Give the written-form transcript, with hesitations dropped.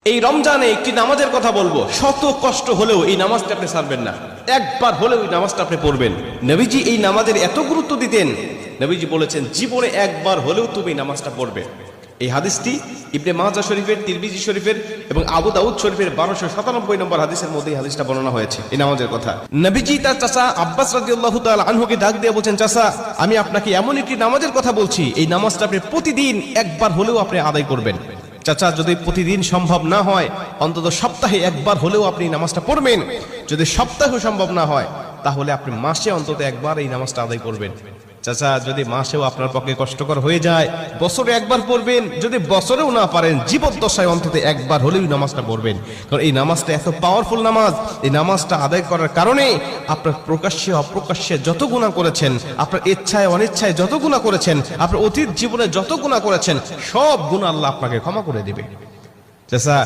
এই রমজানে একটি নামাজের কথা বলবো, শত কষ্ট হলেও এই নামাজটা আপনি ছাড়বেন না, একবার হলেও এই নামাজটা আপনি পড়বেন। নবীজি এই নামাজের এত গুরুত্ব দিতেন, নবীজি বলেছেন জীবনে একবার হলেও তুমি এই নামাজটা পড়বে। এই হাদিসটি ইবনে মাজাহ শরীফের, তিরমিজি শরীফের এবং আবু দাউদ শরীফের 1297 নম্বর হাদিসের মধ্যে এই হাদিসটা বর্ণনা হয়েছে এই নামাজের কথা। নবীজি তার চাচা আব্বাস রাদিয়াল্লাহু তাআলা আনহুকে ডাক দিয়ে বলছেন, চাচা আমি আপনাকে এমন একটি নামাজের কথা বলছি, এই নামাজটা আপনি প্রতিদিন একবার হলেও আপনি আদায় করবেন। চাচা যদি প্রতিদিন সম্ভব না হয়, অন্তত সপ্তাহে একবার হলেও আপনি নামাজটা পড়বেন। যদি সপ্তাহে সম্ভব না হয়, তাহলে আপনি মাসে অন্তত একবার এই নামাজটা আদায় করবেন। চাচা যদি মাসেও আপনার পক্ষে কষ্টকর হয়ে যায়, বছরে একবার পড়বেন। যদি বছরেও না পারেন, জীবদ্দশায় অন্তত একবার হলেও নামাজটা পড়বেন। কারণ এই নামাজটা এত পাওয়ারফুল নামাজ। এই নামাজটা আদায় করার কারণে আপনার প্রকাশ্যে অপ্রকাশ্যে যত গুনাহ করেছেন, আপনার ইচ্ছায় অনিচ্ছায় যত গুনাহ করেছেন, আপনার অতীত জীবনে যত গুনাহ করেছেন, সব গুনাহ আল্লাহ আপনাকে ক্ষমা করে দিবে। চাচা